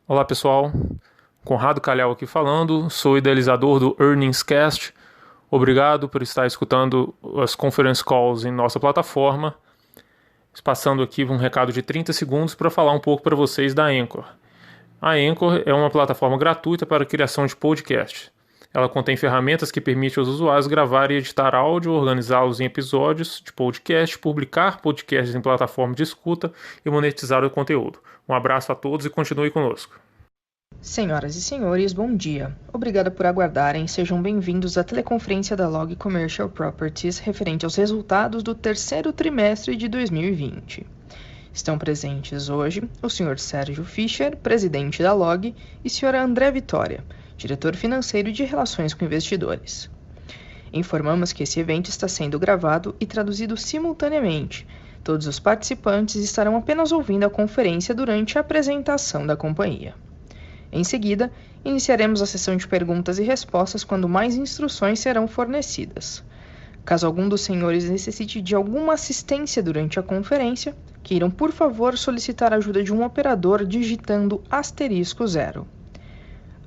Olá pessoal, Conrado Calhau aqui falando, sou idealizador do Earnings Cast. Obrigado por estar escutando as conference calls em nossa plataforma. Passando aqui um recado de 30 segundos para falar um pouco para vocês da Anchor. A Anchor é uma plataforma gratuita para a criação de podcast. Ela contém ferramentas que permitem aos usuários gravar e editar áudio, organizá-los em episódios de podcast, publicar podcasts em plataforma de escuta e monetizar o conteúdo. Um abraço a todos e continue conosco. Senhoras e senhores, bom dia. Obrigada por aguardarem. Sejam bem-vindos à teleconferência da Log Commercial Properties referente aos resultados do terceiro trimestre de 2020. Estão presentes hoje o Sr. Sérgio Fischer, presidente da Log, e Sra. André Vitória, diretor financeiro de Relações com Investidores. Informamos que esse evento está sendo gravado e traduzido simultaneamente. Todos os participantes estarão apenas ouvindo a conferência durante a apresentação da companhia. Em seguida, iniciaremos a sessão de perguntas e respostas quando mais instruções serão fornecidas. Caso algum dos senhores necessite de alguma assistência durante a conferência, queiram por favor solicitar a ajuda de um operador digitando *0.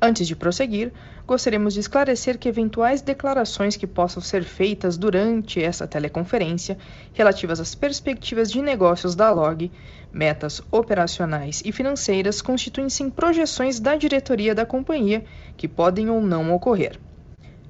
Antes de prosseguir, gostaríamos de esclarecer que eventuais declarações que possam ser feitas durante essa teleconferência, relativas às perspectivas de negócios da Log, metas operacionais e financeiras, constituem-se em projeções da diretoria da companhia que podem ou não ocorrer.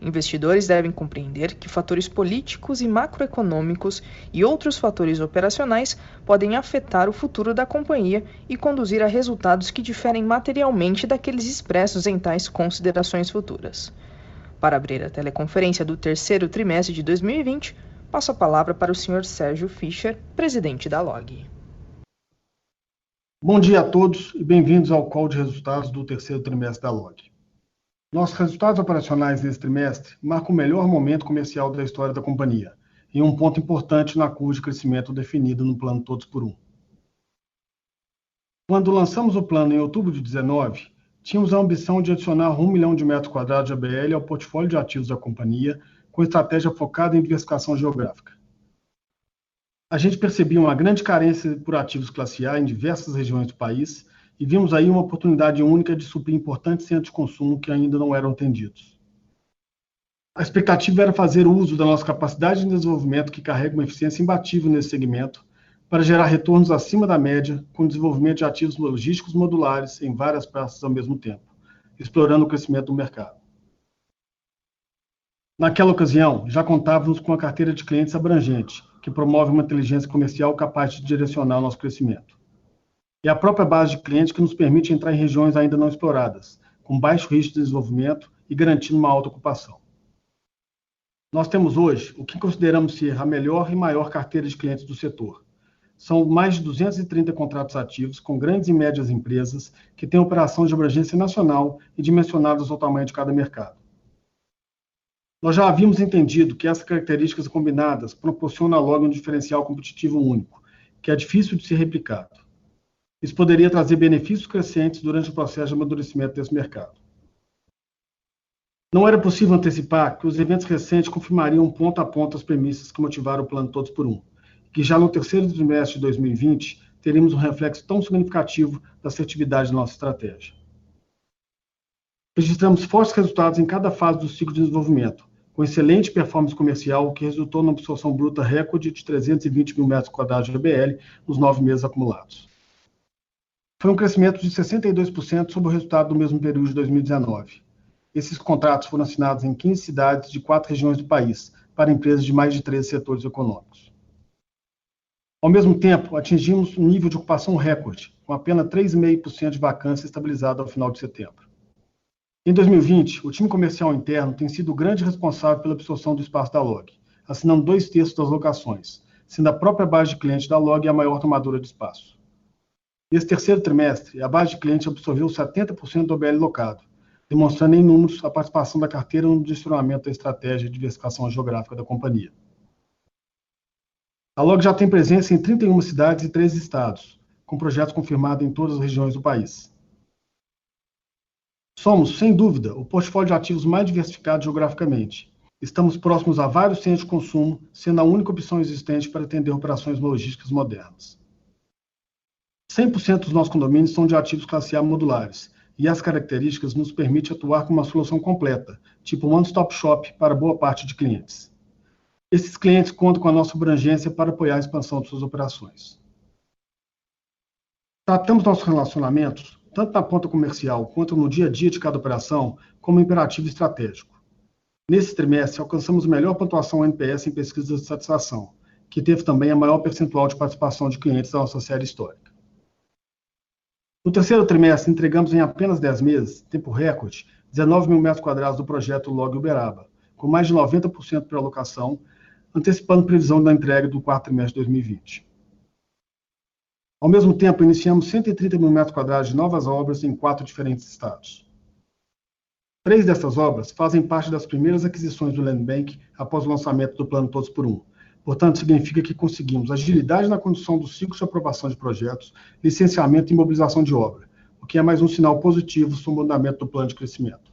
Investidores devem compreender que fatores políticos e macroeconômicos e outros fatores operacionais podem afetar o futuro da companhia e conduzir a resultados que diferem materialmente daqueles expressos em tais considerações futuras. Para abrir a teleconferência do terceiro trimestre de 2020, passo a palavra para o Sr. Sérgio Fischer, presidente da Log. Bom dia a todos e bem-vindos ao call de resultados do terceiro trimestre da Log. Nossos resultados operacionais nesse trimestre marcam o melhor momento comercial da história da companhia, e um ponto importante na curva de crescimento definido no plano Todos por Um. Quando lançamos o plano em outubro de 2019, tínhamos a ambição de adicionar 1 milhão de metros quadrados de ABL ao portfólio de ativos da companhia, com estratégia focada em diversificação geográfica. A gente percebia uma grande carência por ativos classe A em diversas regiões do país, e vimos aí uma oportunidade única de suprir importantes centros de consumo que ainda não eram atendidos. A expectativa era fazer uso da nossa capacidade de desenvolvimento, que carrega uma eficiência imbatível nesse segmento, para gerar retornos acima da média, com o desenvolvimento de ativos logísticos modulares em várias praças ao mesmo tempo, explorando o crescimento do mercado. Naquela ocasião, já contávamos com uma carteira de clientes abrangente, que promove uma inteligência comercial capaz de direcionar o nosso crescimento. E a própria base de clientes que nos permite entrar em regiões ainda não exploradas, com baixo risco de desenvolvimento e garantindo uma alta ocupação. Nós temos hoje o que consideramos ser a melhor e maior carteira de clientes do setor. São mais de 230 contratos ativos com grandes e médias empresas que têm operação de abrangência nacional e dimensionadas ao tamanho de cada mercado. Nós já havíamos entendido que essas características combinadas proporcionam logo um diferencial competitivo único, que é difícil de ser replicado. Isso poderia trazer benefícios crescentes durante o processo de amadurecimento desse mercado. Não era possível antecipar que os eventos recentes confirmariam ponto a ponto as premissas que motivaram o plano Todos por Um, que já no terceiro trimestre de 2020 teríamos um reflexo tão significativo da assertividade da nossa estratégia. Registramos fortes resultados em cada fase do ciclo de desenvolvimento, com excelente performance comercial que resultou numa absorção bruta recorde de 320 mil metros quadrados de ABL nos 9 meses acumulados. Foi um crescimento de 62% sobre o resultado do mesmo período de 2019. Esses contratos foram assinados em 15 cidades de 4 regiões do país, para empresas de mais de 13 setores econômicos. Ao mesmo tempo, atingimos um nível de ocupação recorde, com apenas 3,5% de vacância estabilizada ao final de setembro. Em 2020, o time comercial interno tem sido o grande responsável pela absorção do espaço da Log, assinando 2/3 das locações, sendo a própria base de clientes da Log a maior tomadora de espaço. Nesse terceiro trimestre, a base de clientes absorveu 70% do OBL locado, demonstrando em números a participação da carteira no direcionamento da estratégia de diversificação geográfica da companhia. A Log já tem presença em 31 cidades e 13 estados, com projetos confirmados em todas as regiões do país. Somos, sem dúvida, o portfólio de ativos mais diversificado geograficamente. Estamos próximos a vários centros de consumo, sendo a única opção existente para atender operações logísticas modernas. 100% dos nossos condomínios são de ativos classe A modulares, e as características nos permitem atuar com uma solução completa, tipo one-stop shop para boa parte de clientes. Esses clientes contam com a nossa abrangência para apoiar a expansão de suas operações. Tratamos nossos relacionamentos, tanto na ponta comercial quanto no dia a dia de cada operação, como imperativo estratégico. Nesse trimestre, alcançamos a melhor pontuação NPS em pesquisas de satisfação, que teve também a maior percentual de participação de clientes da nossa série histórica. No terceiro trimestre, entregamos em apenas 10 meses, tempo recorde, 19 mil metros quadrados do projeto Log Uberaba, com mais de 90% para alocação, antecipando previsão da entrega do quarto trimestre de 2020. Ao mesmo tempo, iniciamos 130 mil metros quadrados de novas obras em 4 diferentes estados. 3 dessas obras fazem parte das primeiras aquisições do Land Bank após o lançamento do Plano Todos por Um. Portanto, significa que conseguimos agilidade na condução dos ciclos de aprovação de projetos, licenciamento e mobilização de obra, o que é mais um sinal positivo sobre o andamento do plano de crescimento.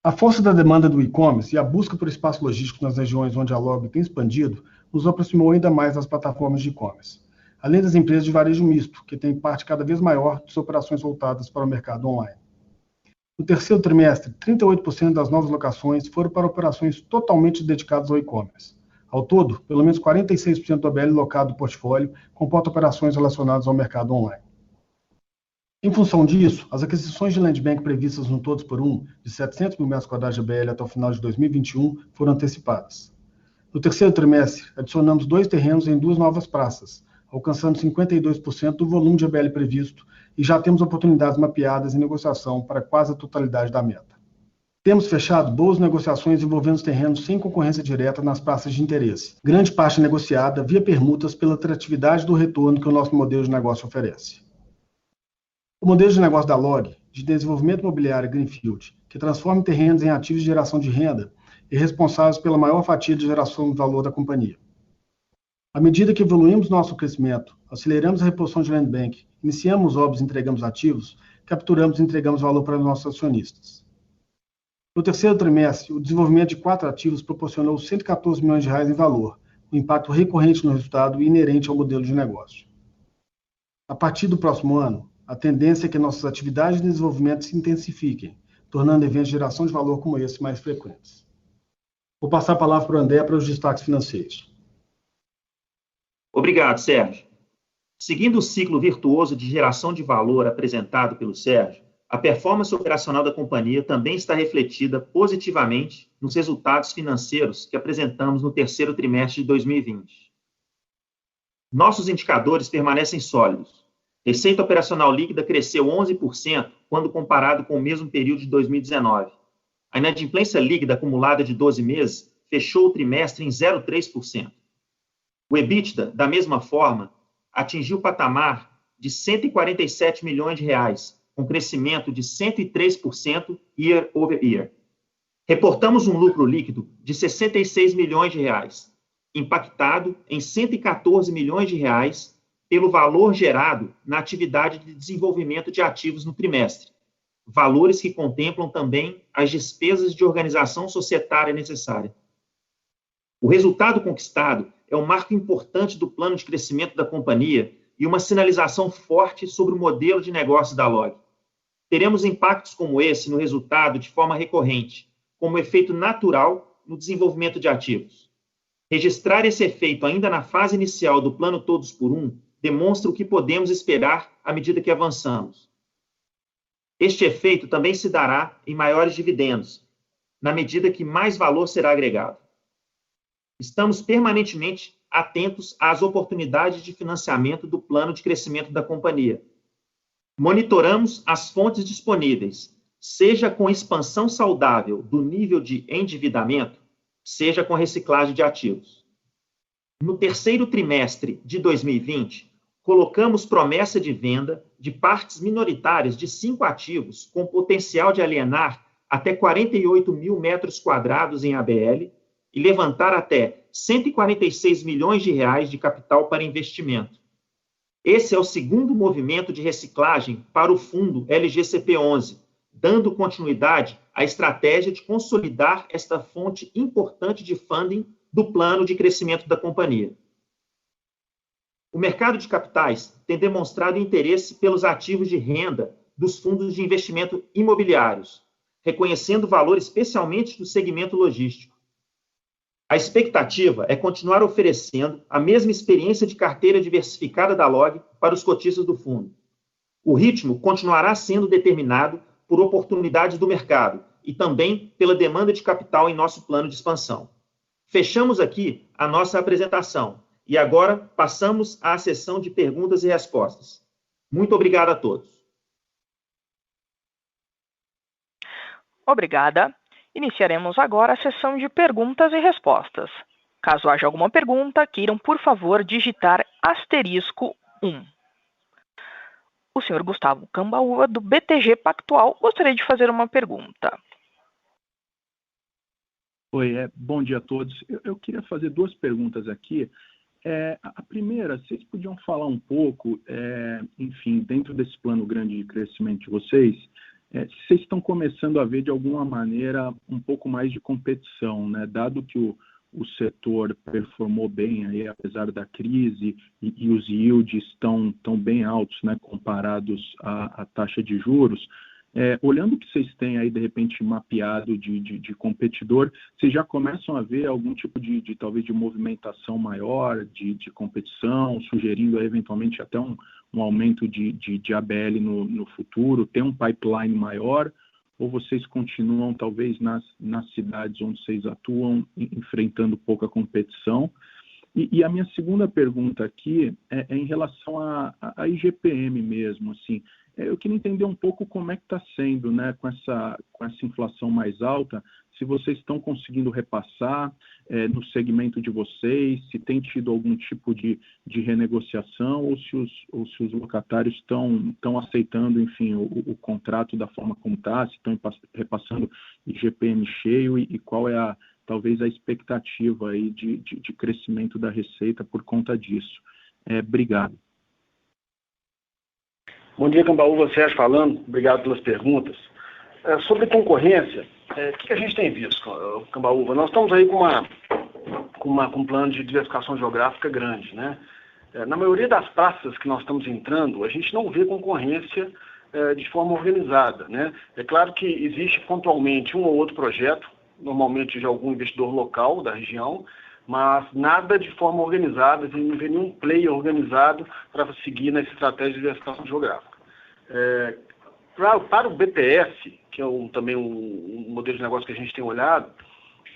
A força da demanda do e-commerce e a busca por espaço logístico nas regiões onde a Log tem expandido nos aproximou ainda mais das plataformas de e-commerce, além das empresas de varejo misto, que têm parte cada vez maior de suas operações voltadas para o mercado online. No terceiro trimestre, 38% das novas locações foram para operações totalmente dedicadas ao e-commerce. Ao todo, pelo menos 46% do ABL locado do portfólio comporta operações relacionadas ao mercado online. Em função disso, as aquisições de Land Bank previstas no Todos por Um, de 700 mil metros quadrados de ABL até o final de 2021, foram antecipadas. No terceiro trimestre, adicionamos 2 terrenos em 2 novas praças, alcançando 52% do volume de ABL previsto, e já temos oportunidades mapeadas em negociação para quase a totalidade da meta. Temos fechado boas negociações envolvendo os terrenos sem concorrência direta nas praças de interesse, grande parte negociada via permutas pela atratividade do retorno que o nosso modelo de negócio oferece. O modelo de negócio da Log, de desenvolvimento imobiliário Greenfield, que transforma terrenos em ativos de geração de renda, é responsável pela maior fatia de geração de valor da companhia. À medida que evoluímos nosso crescimento, aceleramos a reposição de Land Bank, iniciamos obras e entregamos ativos, capturamos e entregamos valor para nossos acionistas. No terceiro trimestre, o desenvolvimento de 4 ativos proporcionou 114 milhões de reais em valor, um impacto recorrente no resultado e inerente ao modelo de negócio. A partir do próximo ano, a tendência é que nossas atividades de desenvolvimento se intensifiquem, tornando eventos de geração de valor como esse mais frequentes. Vou passar a palavra para o André para os destaques financeiros. Obrigado, Sérgio. Seguindo o ciclo virtuoso de geração de valor apresentado pelo Sérgio, a performance operacional da companhia também está refletida positivamente nos resultados financeiros que apresentamos no terceiro trimestre de 2020. Nossos indicadores permanecem sólidos. Receita operacional líquida cresceu 11% quando comparado com o mesmo período de 2019. A inadimplência líquida acumulada de 12 meses fechou o trimestre em 0,3%. O EBITDA, da mesma forma, atingiu o patamar de 147 milhões de reais, com crescimento de 103% year over year. Reportamos um lucro líquido de 66 milhões de reais, impactado em 114 milhões de reais pelo valor gerado na atividade de desenvolvimento de ativos no trimestre, valores que contemplam também as despesas de organização societária necessária. O resultado conquistado é um marco importante do plano de crescimento da companhia e uma sinalização forte sobre o modelo de negócio da Log. Teremos impactos como esse no resultado de forma recorrente, como efeito natural no desenvolvimento de ativos. Registrar esse efeito ainda na fase inicial do Plano Todos por Um demonstra o que podemos esperar à medida que avançamos. Este efeito também se dará em maiores dividendos, na medida que mais valor será agregado. Estamos permanentemente atentos às oportunidades de financiamento do plano de crescimento da companhia. Monitoramos as fontes disponíveis, seja com expansão saudável do nível de endividamento, seja com reciclagem de ativos. No terceiro trimestre de 2020, colocamos promessa de venda de partes minoritárias de 5 ativos com potencial de alienar até 48 mil metros quadrados em ABL e levantar até 146 milhões de reais de capital para investimento. Esse é o segundo movimento de reciclagem para o fundo LGCP11, dando continuidade à estratégia de consolidar esta fonte importante de funding do plano de crescimento da companhia. O mercado de capitais tem demonstrado interesse pelos ativos de renda dos fundos de investimento imobiliários, reconhecendo o valor especialmente do segmento logístico. A expectativa é continuar oferecendo a mesma experiência de carteira diversificada da LOG para os cotistas do fundo. O ritmo continuará sendo determinado por oportunidades do mercado e também pela demanda de capital em nosso plano de expansão. Fechamos aqui a nossa apresentação e agora passamos à sessão de perguntas e respostas. Muito obrigado a todos. Obrigada. Iniciaremos agora a sessão de perguntas e respostas. Caso haja alguma pergunta, queiram, por favor, digitar *1. O senhor Gustavo Cambaúva, do BTG Pactual, gostaria de fazer uma pergunta. Oi, bom dia a todos. Eu queria fazer duas perguntas aqui. A primeira, vocês podiam falar um pouco, enfim, dentro desse plano grande de crescimento de vocês, se vocês estão começando a ver de alguma maneira um pouco mais de competição, né? Dado que o setor performou bem aí, apesar da crise e os yields estão bem altos, né, comparados à taxa de juros. Olhando o que vocês têm aí, de repente, mapeado de competidor, vocês já começam a ver algum tipo talvez, de movimentação maior, de competição, sugerindo aí, eventualmente até um aumento de ABL no futuro, tem um pipeline maior, ou vocês continuam, talvez, nas cidades onde vocês atuam, enfrentando pouca competição? E a minha segunda pergunta aqui é em relação à IGPM mesmo, assim. Eu queria entender um pouco como é que está sendo, né, com essa inflação mais alta, se vocês estão conseguindo repassar no segmento de vocês, se tem tido algum tipo de renegociação ou se os locatários estão aceitando, enfim, o contrato da forma como está, se estão repassando IGPM cheio e qual é talvez a expectativa aí de crescimento da receita por conta disso. Obrigado. Bom dia, Cambaúva, Sérgio falando. Obrigado pelas perguntas. Sobre concorrência, o que a gente tem visto, Cambaúva? Nós estamos aí com um plano de diversificação geográfica grande, né? Na maioria das praças que nós estamos entrando, a gente não vê concorrência de forma organizada, né? É claro que existe pontualmente um ou outro projeto, normalmente de algum investidor local da região, mas nada de forma organizada, não vê nenhum player organizado para seguir nessa estratégia de diversificação geográfica. Para o BTS, que é também um modelo de negócio que a gente tem olhado,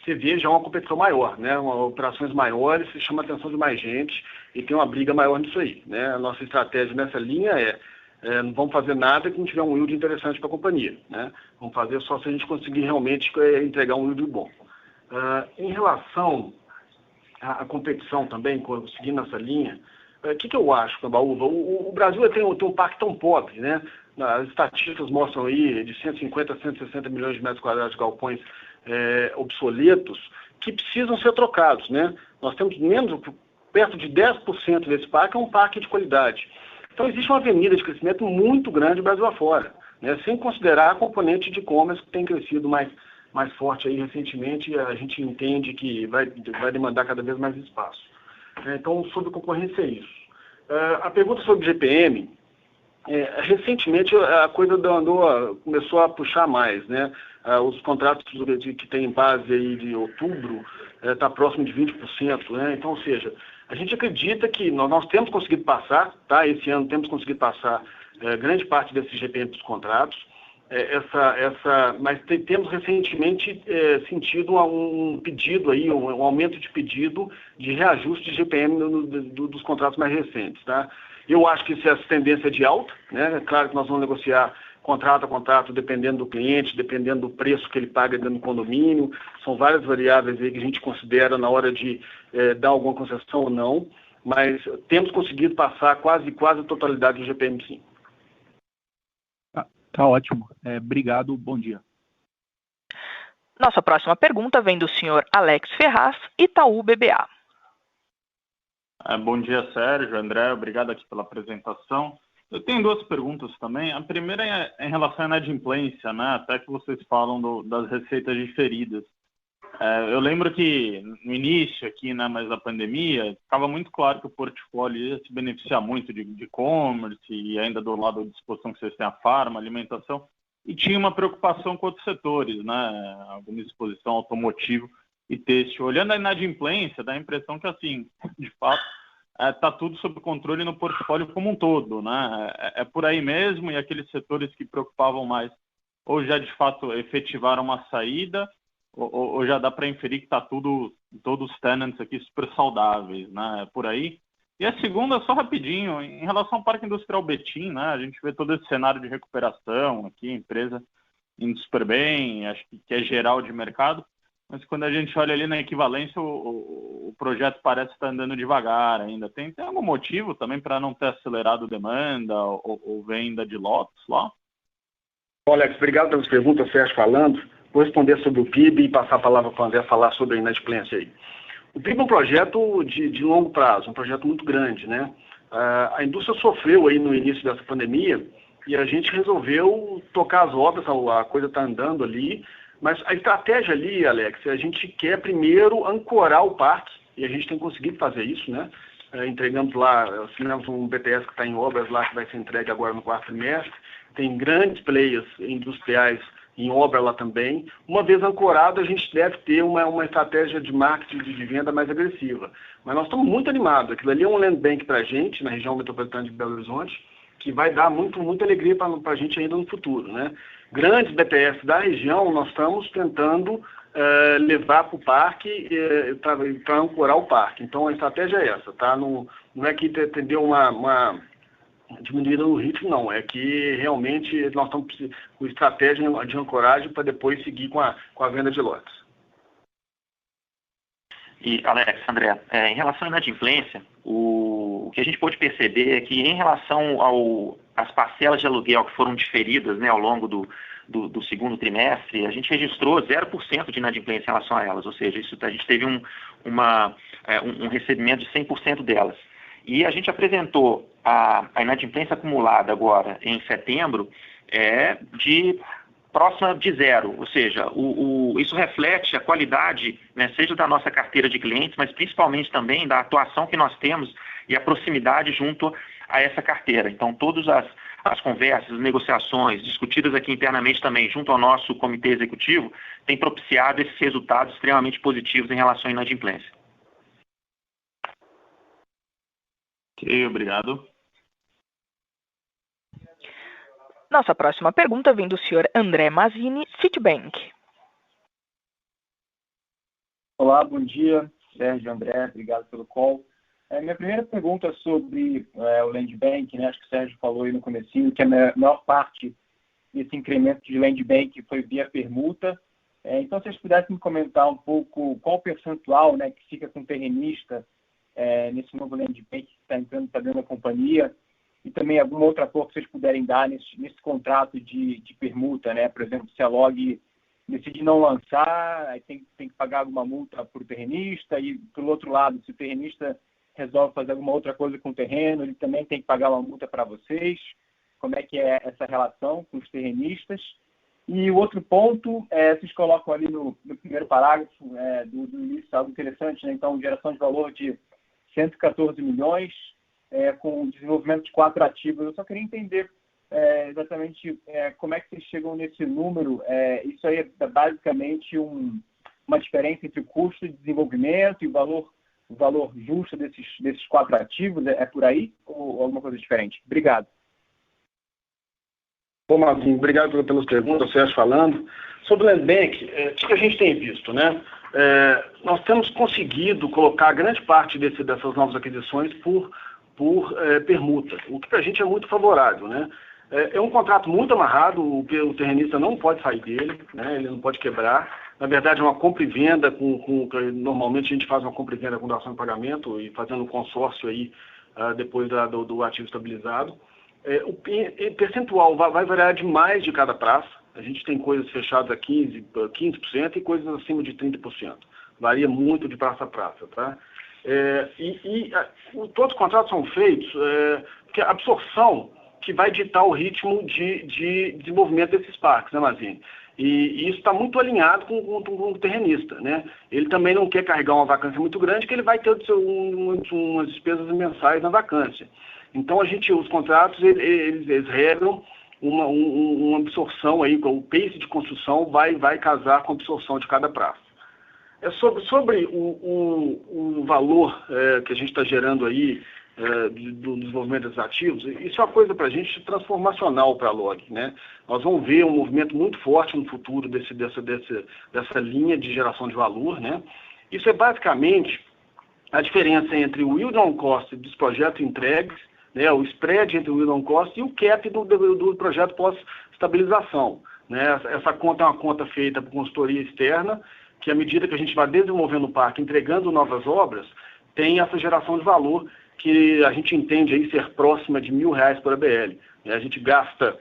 você vê já uma competição maior, né? Operações maiores, se chama a atenção de mais gente e tem uma briga maior nisso aí, né? A nossa estratégia nessa linha não vamos fazer nada que não tiver um yield interessante para a companhia, né? Vamos fazer só se a gente conseguir realmente entregar um yield bom. Em relação à competição também, seguindo essa linha, o que eu acho, Cambaúva? O Brasil tem um parque tão pobre, né? As estatísticas mostram aí de 150 a 160 milhões de metros quadrados de galpões obsoletos que precisam ser trocados, né? Nós temos perto de 10% desse parque é um parque de qualidade. Então existe uma avenida de crescimento muito grande Brasil afora, né? Sem considerar a componente de e-commerce que tem crescido mais forte aí recentemente, a gente entende que vai demandar cada vez mais espaço. Então, sobre concorrência é isso. A pergunta sobre GPM, recentemente a coisa começou a puxar mais, né? Os contratos que tem em base aí de outubro está próximo de 20%, né? Então, ou seja, a gente acredita que nós temos conseguido passar, tá? Esse ano temos conseguido passar grande parte desse GPM para os contratos. Mas temos recentemente sentido um pedido aí, um aumento de pedido de reajuste de GPM dos contratos mais recentes, tá? Eu acho que essa tendência é de alta, né? É claro que nós vamos negociar contrato a contrato dependendo do cliente, dependendo do preço que ele paga dentro do condomínio. São várias variáveis aí que a gente considera na hora de dar alguma concessão ou não, mas temos conseguido passar quase a totalidade do GPM, sim. Tá ótimo. Obrigado, bom dia. Nossa próxima pergunta vem do senhor Alex Ferraz, Itaú BBA. Bom dia, Sérgio, André, obrigado aqui pela apresentação. Eu tenho duas perguntas também. A primeira é em relação à inadimplência, né? Até que vocês falam das receitas diferidas. Eu lembro que no início aqui, né, mas da pandemia, ficava muito claro que o portfólio ia se beneficiar muito de e-commerce e ainda do lado da disposição que vocês têm a farma, alimentação, e tinha uma preocupação com outros setores, né, alguma exposição automotivo e têxtil. Olhando a inadimplência, dá a impressão que, assim, de fato, está tudo sob controle no portfólio como um todo, né? É por aí mesmo, e aqueles setores que preocupavam mais ou já de fato efetivaram uma saída, ou já dá para inferir que está todos os tenants aqui super saudáveis, né? É por aí. E a segunda, só rapidinho, em relação ao Parque Industrial Betim, né? A gente vê todo esse cenário de recuperação aqui, a empresa indo super bem, acho que é geral de mercado, mas quando a gente olha ali na equivalência, o projeto parece estar andando devagar ainda. Tem algum motivo também para não ter acelerado demanda ou venda de lotes lá? Alex, obrigado pelas perguntas, Sérgio falando. Vou responder sobre o PIB e passar a palavra para o André falar sobre a inadimplência aí. O PIB é um projeto de longo prazo, um projeto muito grande, né? A indústria sofreu aí no início dessa pandemia e a gente resolveu tocar as obras, a coisa está andando ali, mas a estratégia ali, Alex, a gente quer primeiro ancorar o parque, e a gente tem conseguido fazer isso, né? Entregamos lá, assinamos um BTS que está em obras lá, que vai ser entregue agora no quarto trimestre. Tem grandes players industriais em obra lá também. Uma vez ancorado, a gente deve ter uma estratégia de marketing de venda mais agressiva. Mas nós estamos muito animados. Aquilo ali é um land bank para a gente, na região metropolitana de Belo Horizonte, que vai dar muita alegria para a gente ainda no futuro, né? Grandes BTS da região, nós estamos tentando levar para o parque para ancorar o parque. Então, a estratégia é essa, tá? Não é que entendeu uma diminuída no ritmo, não. É que realmente nós estamos com estratégia de ancoragem para depois seguir com a venda de lotes. E, Alex, André, em relação à inadimplência, o que a gente pôde perceber é que em relação às parcelas de aluguel que foram diferidas, né, ao longo do segundo trimestre, a gente registrou 0% de inadimplência em relação a elas, ou seja, a gente teve um recebimento de 100% delas. E a gente apresentou a inadimplência acumulada agora em setembro de próxima de zero, ou seja, isso reflete a qualidade, né, seja da nossa carteira de clientes, mas principalmente também da atuação que nós temos e a proximidade junto a essa carteira. Então, todas as conversas, as negociações discutidas aqui internamente também, junto ao nosso comitê executivo, têm propiciado esses resultados extremamente positivos em relação à inadimplência. Ok, obrigado. Nossa próxima pergunta vem do senhor André Mazzini, Citibank. Olá, bom dia, Sérgio, André, obrigado pelo call. Minha primeira pergunta é sobre o Land Bank, né? Acho que o Sérgio falou aí no comecinho que a maior parte desse incremento de Land Bank foi via permuta. Então, se vocês pudessem me comentar um pouco qual o percentual, né, que fica com o terrenista nesse novo Land Bank que está entrando para dentro da companhia, e também alguma outra cor que vocês puderem dar nesse contrato de permuta, né? Por exemplo, se a Log decide não lançar, aí tem que pagar alguma multa para o terrenista, e, pelo outro lado, se o terrenista resolve fazer alguma outra coisa com o terreno, ele também tem que pagar uma multa para vocês. Como é que é essa relação com os terrenistas? E o outro ponto, vocês colocam ali no primeiro parágrafo do início algo interessante, né? Então, geração de valor de 114 milhões, com desenvolvimento de 4 ativos. Eu só queria entender exatamente como é que vocês chegam nesse número. Isso aí é basicamente uma diferença entre o custo de desenvolvimento e o valor justo desses 4 ativos? É por aí ou alguma coisa diferente? Obrigado. Bom, Marcinho, obrigado pelas perguntas, Sérgio falando. Sobre o Land Bank, o que a gente tem visto, né? Nós temos conseguido colocar grande parte dessas novas aquisições por permuta, o que para a gente é muito favorável, né? É um contrato muito amarrado, o terrenista não pode sair dele, né? Ele não pode quebrar. Na verdade, é uma compra e venda, normalmente a gente faz uma compra e venda com dação de pagamento e fazendo um consórcio aí depois do ativo estabilizado. O percentual vai variar demais de cada praça. A gente tem coisas fechadas a 15% e coisas acima de 30%. Varia muito de praça a praça, tá? Todos os contratos são feitos porque a absorção que vai ditar o ritmo de desenvolvimento desses parques, né, Mazzini? E isso está muito alinhado com o terrenista, né? Ele também não quer carregar uma vacância muito grande, que ele vai ter umas despesas mensais na vacância. Então, os contratos, eles regram uma absorção aí, o pace de construção vai casar com a absorção de cada praça. Sobre o valor que a gente está gerando aí do desenvolvimento dos ativos, isso é uma coisa para a gente transformacional para a LOG, né? Nós vamos ver um movimento muito forte no futuro dessa linha de geração de valor, né? Isso é basicamente a diferença entre o yield on cost dos projetos entregues, né? O spread entre o yield on cost e o cap do projeto pós-estabilização, né? Essa conta é uma conta feita por consultoria externa, que à medida que a gente vai desenvolvendo o parque, entregando novas obras, tem essa geração de valor que a gente entende aí ser próxima de R$1.000 por ABL. A gente gasta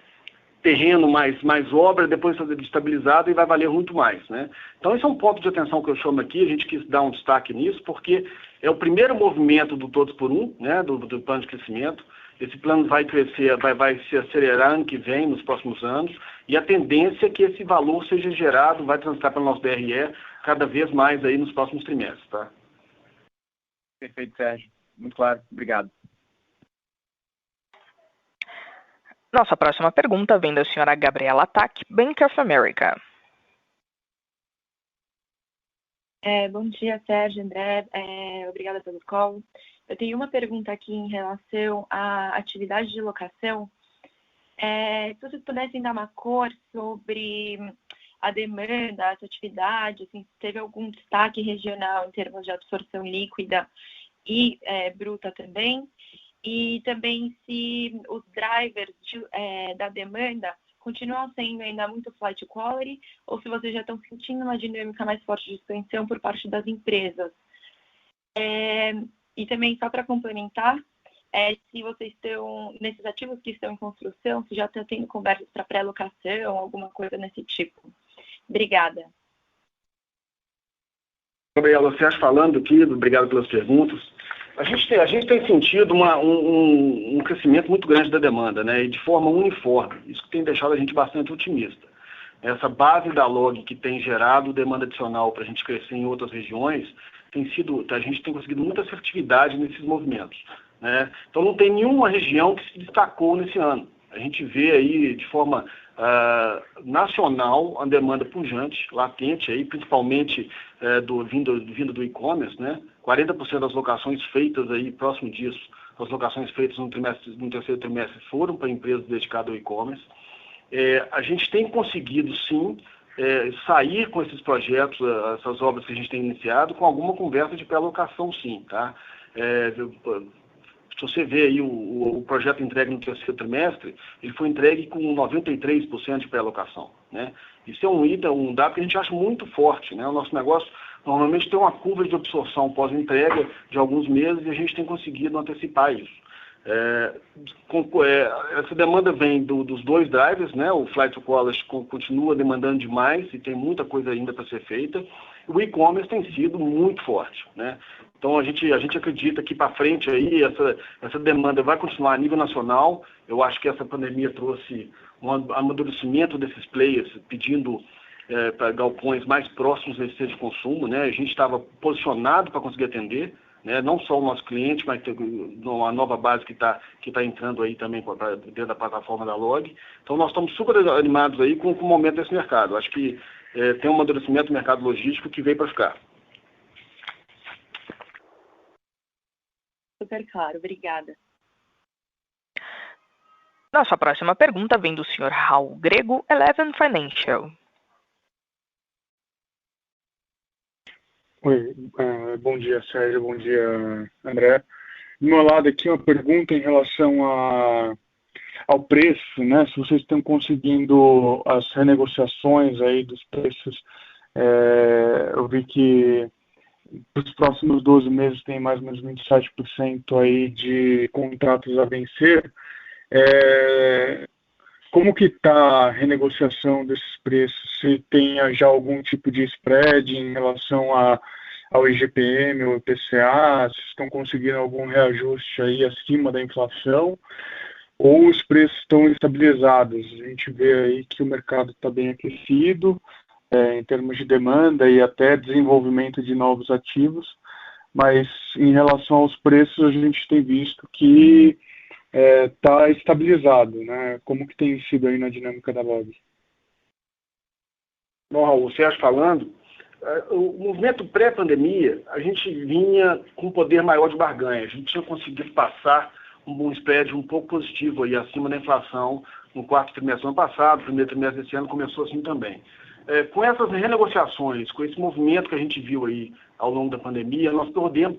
terreno mais obra, depois estabilizado e vai valer muito mais, né? Então esse é um ponto de atenção que eu chamo aqui, a gente quis dar um destaque nisso, porque é o primeiro movimento do Todos por Um, né, do plano de crescimento. Esse plano vai crescer, vai se acelerar ano que vem, nos próximos anos, e a tendência é que esse valor seja gerado, vai transitar pelo nosso DRE cada vez mais aí nos próximos trimestres, tá? Perfeito, Sérgio. Muito claro. Obrigado. Nossa próxima pergunta vem da senhora Gabriela Tack, Bank of America. Bom dia, Sérgio, André. Obrigada pelo call. Eu tenho uma pergunta aqui em relação à atividade de locação. Se vocês pudessem dar uma cor sobre a demanda, essa atividade, assim, se teve algum destaque regional em termos de absorção líquida e bruta também, e também se os drivers da demanda continuam sendo ainda muito flight quality, ou se vocês já estão sentindo uma dinâmica mais forte de expansão por parte das empresas. E também, só para complementar, se vocês estão, nesses ativos que estão em construção, se já estão tendo conversas para pré-locação, alguma coisa nesse tipo. Obrigada. Gabriela, Sérgio falando aqui, obrigado pelas perguntas. A gente tem sentido um crescimento muito grande da demanda, né, e de forma uniforme. Isso tem deixado a gente bastante otimista. Essa base da LOG que tem gerado demanda adicional para a gente crescer em outras regiões, a gente tem conseguido muita assertividade nesses movimentos, né? Então não tem nenhuma região que se destacou nesse ano. A gente vê aí de forma nacional a demanda pujante, latente, aí, principalmente vindo do e-commerce, né? 40% das locações feitas aí, próximo disso, as locações feitas no terceiro trimestre foram para empresas dedicadas ao e-commerce. A gente tem conseguido, sim, sair com esses projetos, essas obras que a gente tem iniciado, com alguma conversa de pré-alocação, sim, tá? Se você vê aí o projeto entregue no terceiro trimestre, ele foi entregue com 93% de pré-alocação, né? Isso é um dado que a gente acha muito forte, né? O nosso negócio normalmente tem uma curva de absorção pós-entrega de alguns meses e a gente tem conseguido antecipar isso. Essa demanda vem dos dois drivers, né? O Flight to Quality continua demandando demais e tem muita coisa ainda para ser feita. O e-commerce tem sido muito forte, né? Então a gente acredita que para frente aí essa demanda vai continuar a nível nacional. Eu acho que essa pandemia trouxe um amadurecimento desses players pedindo para galpões mais próximos desse centro de consumo, né? A gente estava posicionado para conseguir atender, né? Não só o nosso cliente, mas uma nova base que está entrando aí também dentro da plataforma da LOG. Então nós estamos super animados aí com o momento desse mercado. Acho que tem um amadurecimento do mercado logístico que veio para ficar. Super claro, obrigada. Nossa próxima pergunta vem do Sr. Raul Grego, Eleven Financial. Oi, bom dia, Sérgio, bom dia, André. Do meu lado aqui uma pergunta em relação ao preço, né? Se vocês estão conseguindo as renegociações aí dos preços. Eu vi que nos próximos 12 meses tem mais ou menos 27% aí de contratos a vencer. Como que está a renegociação desses preços? Se tem já algum tipo de spread em relação ao IGPM ou IPCA? Se estão conseguindo algum reajuste aí acima da inflação? ou os preços estão estabilizados? A gente vê aí que o mercado está bem aquecido, em termos de demanda e até desenvolvimento de novos ativos, mas em relação aos preços a gente tem visto que está estabilizado, né? Como que tem sido aí na dinâmica da LOG? Bom, Raul, o Sérgio falando, o movimento pré-pandemia, a gente vinha com um poder maior de barganha, a gente tinha conseguido passar um spread um pouco positivo aí, acima da inflação no quarto trimestre do ano passado, primeiro trimestre desse ano começou assim também. Com essas renegociações, com esse movimento que a gente viu aí ao longo da pandemia, nós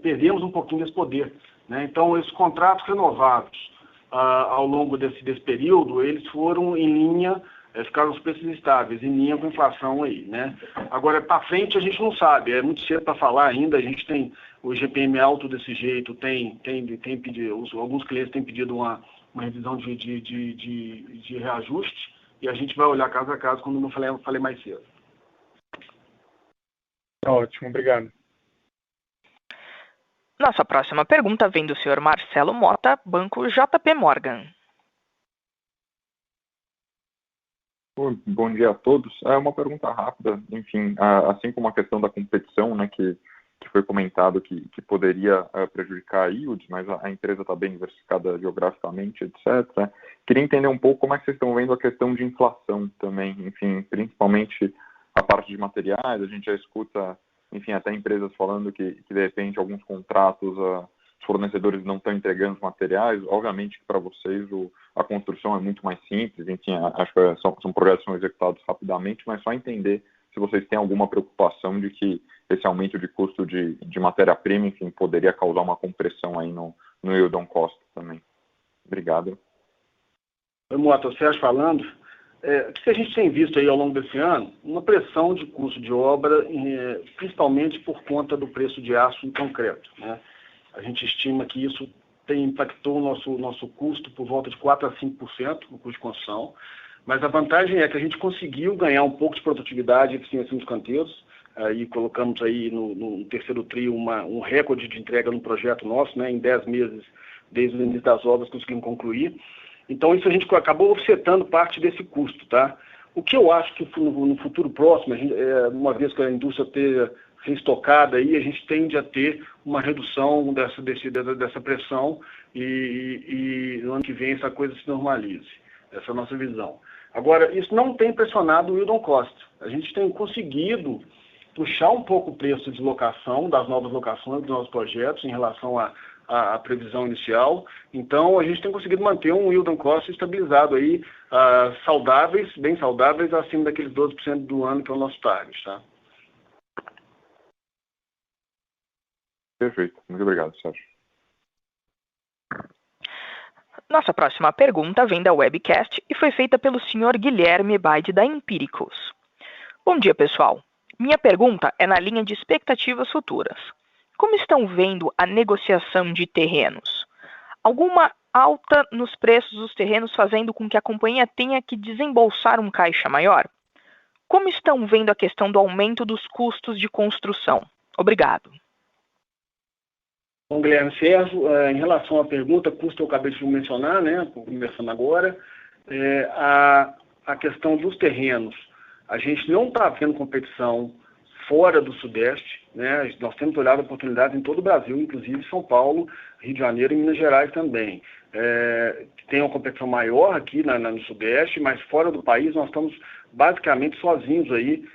perdemos um pouquinho desse poder, né? Então, esses contratos renovados ao longo desse período, eles foram em linha, ficaram os preços estáveis, em linha com a inflação aí, né? Agora, para frente, a gente não sabe, é muito cedo para falar ainda, a gente tem o IGPM alto desse jeito, tem pedido, alguns clientes têm pedido uma revisão de reajuste, e a gente vai olhar caso a caso, como eu falei mais cedo. Ótimo, obrigado. Nossa próxima pergunta vem do senhor Marcelo Mota, Banco JP Morgan. Bom dia a todos. É uma pergunta rápida, enfim, assim como a questão da competição, né, que foi comentado que poderia prejudicar a yield, mas a empresa está bem diversificada geograficamente, etc. Queria entender um pouco como é que vocês estão vendo a questão de inflação também, enfim, principalmente a parte de materiais. A gente já escuta, enfim, até empresas falando que de repente alguns contratos, os fornecedores não estão entregando os materiais. Obviamente que para vocês a construção é muito mais simples, enfim, acho que são projetos que são executados rapidamente, mas só entender se vocês têm alguma preocupação de que esse aumento de custo de matéria-prima, enfim, poderia causar uma compressão aí no yield on cost também. Obrigado. Oi, Mota, o Sérgio falando. O que a gente tem visto aí ao longo desse ano? Uma pressão de custo de obra, principalmente por conta do preço de aço em concreto, né? A gente estima que isso impactou o nosso custo por volta de 4% a 5% no custo de construção, mas a vantagem é que a gente conseguiu ganhar um pouco de produtividade e eficiência nos canteiros. Aí colocamos aí no terceiro trio um recorde de entrega no projeto nosso, né? Em 10 meses, desde o início das obras, conseguimos concluir. Então, isso a gente acabou offsetando parte desse custo, tá? O que eu acho que no futuro próximo, uma vez que a indústria esteja estocada aí, a gente tende a ter uma redução dessa pressão e no ano que vem essa coisa se normalize. Essa é a nossa visão. Agora, isso não tem pressionado o yield on cost. A gente tem conseguido puxar um pouco o preço de locação, das novas locações dos nossos projetos em relação à previsão inicial. Então, a gente tem conseguido manter um yield on cost estabilizado aí, bem saudáveis, acima daqueles 12% do ano que é o nosso target, tá? Perfeito. Muito obrigado, Sérgio. Nossa próxima pergunta vem da webcast e foi feita pelo senhor Guilherme Baide, da Empíricos. Bom dia, pessoal. Minha pergunta é na linha de expectativas futuras. Como estão vendo a negociação de terrenos? Alguma alta nos preços dos terrenos fazendo com que a companhia tenha que desembolsar um caixa maior? Como estão vendo a questão do aumento dos custos de construção? Obrigado. Bom, Guilherme, Sérgio, em relação à pergunta, custo eu acabei de mencionar, né, conversando agora, a questão dos terrenos. A gente não está vendo competição fora do Sudeste, né? Nós temos olhado oportunidades em todo o Brasil, inclusive São Paulo, Rio de Janeiro e Minas Gerais também. Tem uma competição maior aqui no Sudeste, mas fora do país nós estamos basicamente sozinhos aí,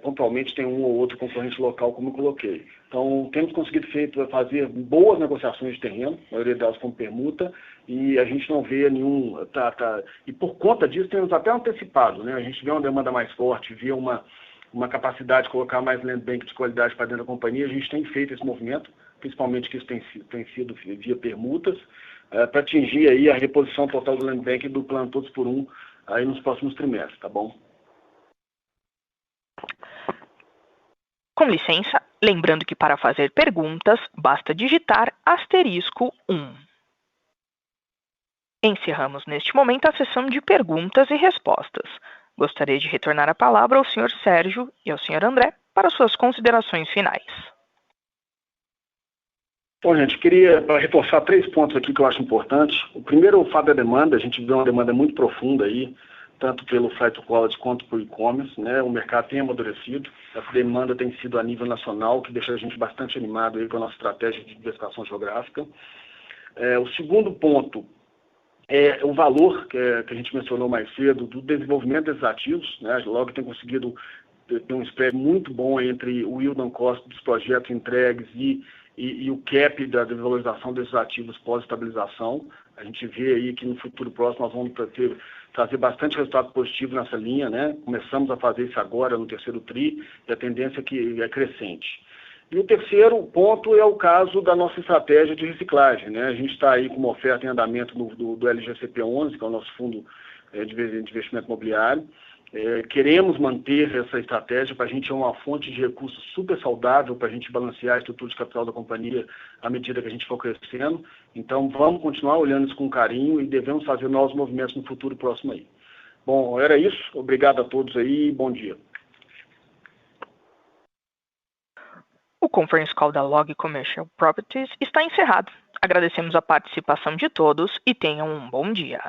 pontualmente tem um ou outro concorrente local, como eu coloquei. Então, temos conseguido fazer boas negociações de terreno, a maioria delas com permuta, e a gente não vê nenhum... E por conta disso, temos até antecipado, né? A gente vê uma demanda mais forte, vê uma capacidade de colocar mais land bank de qualidade para dentro da companhia. A gente tem feito esse movimento, principalmente que isso tem sido via permutas, para atingir aí a reposição total do land bank do plano Todos por Um aí nos próximos trimestres, tá bom? Com licença, lembrando que para fazer perguntas, basta digitar *1. Encerramos neste momento a sessão de perguntas e respostas. Gostaria de retornar a palavra ao Sr. Sérgio e ao Sr. André para suas considerações finais. Bom, gente, queria reforçar 3 pontos aqui que eu acho importantes. O primeiro é o fato da demanda. A gente vê uma demanda muito profunda aí, tanto pelo flight to quality quanto por e-commerce, né? O mercado tem amadurecido, essa demanda tem sido a nível nacional, que deixa a gente bastante animado aí com a nossa estratégia de diversificação geográfica. O segundo ponto é o valor que a gente mencionou mais cedo, do desenvolvimento desses ativos, né? A Log tem conseguido ter um spread muito bom entre o yield on cost dos projetos entregues e o cap da valorização desses ativos pós-estabilização. A gente vê aí que no futuro próximo nós vamos trazer bastante resultado positivo nessa linha, né? Começamos a fazer isso agora no terceiro TRI e a tendência que é crescente. E o terceiro ponto é o caso da nossa estratégia de reciclagem, né? A gente está aí com uma oferta em andamento do LGCP11, que é o nosso fundo de investimento imobiliário. Queremos manter essa estratégia para a gente é uma fonte de recursos super saudável para a gente balancear a estrutura de capital da companhia à medida que a gente for crescendo. Então, vamos continuar olhando isso com carinho e devemos fazer novos movimentos no futuro próximo aí. Bom, era isso. Obrigado a todos aí e bom dia. O Conference Call da Log Commercial Properties está encerrado. Agradecemos a participação de todos e tenham um bom dia.